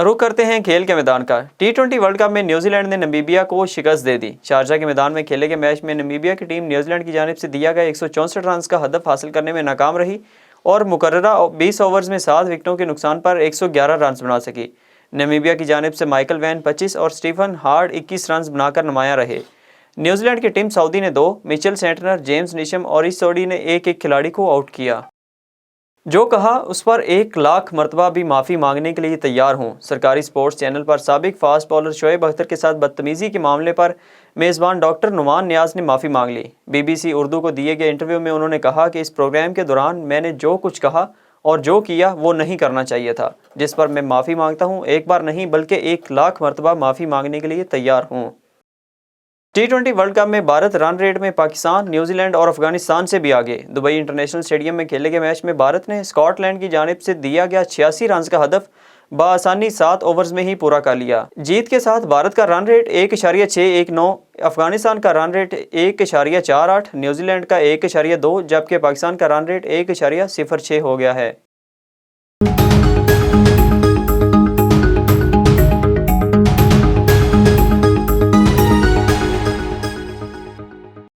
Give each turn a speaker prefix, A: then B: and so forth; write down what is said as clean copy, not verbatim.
A: रुख करते हैं खेल के मैदान का। T20 वर्ल्ड कप में न्यूजीलैंड ने नमीबिया को शिकस्त दे दी। शारजा के मैदान में खेले गए मैच में नमीबिया की टीम न्यूजीलैंड की जानिब से दिया गया 164 रन का हदफ हासिल करने में नाकाम रही और मुकर्ररा 20 ओवर्स में 7 विकेटों के नुकसान पर 111 रन बना सकी। नमीबिया की जानिब से माइकल वैन 25 और स्टीफन हार्ड 21 रन बनाकर नुमाया रहे। न्यूजीलैंड की टीम सऊदी ने 2, मिचेल सेंटनर, जेम्स नीशम और इस जोड़ी ने एक खिलाड़ी को आउट किया। जो कहा उस पर 1 लाख मरतबा भी माफ़ी मांगने के लिए तैयार हूँ। सरकारी स्पोर्ट्स चैनल पर साबिक फास्ट बॉलर शोएब अख्तर के साथ बदतमीज़ी के मामले पर मेज़बान डॉक्टर नुमान नियाज़ ने माफ़ी मांग ली। BBC उर्दू को दिए गए इंटरव्यू में उन्होंने कहा कि इस प्रोग्राम के दौरान मैंने जो कुछ कहा और जो किया वो नहीं करना चाहिए था, जिस पर मैं माफ़ी मांगता हूँ। एक बार नहीं बल्कि 1 लाख मरतबा माफ़ी मांगने के लिए तैयार हूँ। T20 वर्ल्ड कप में भारत रन रेट में पाकिस्तान, न्यूजीलैंड और अफगानिस्तान से भी आगे। दुबई इंटरनेशनल स्टेडियम में खेले गए मैच में भारत ने स्कॉटलैंड की जानिब से दिया गया 86 रन का हदफ बआसानी 7 ओवर्स में ही पूरा कर लिया। जीत के साथ भारत का रन रेट 1.619, अफगानिस्तान का रन रेट 1.48, न्यूजीलैंड का 1.2 जबकि पाकिस्तान का रन रेट 1.06 हो गया है।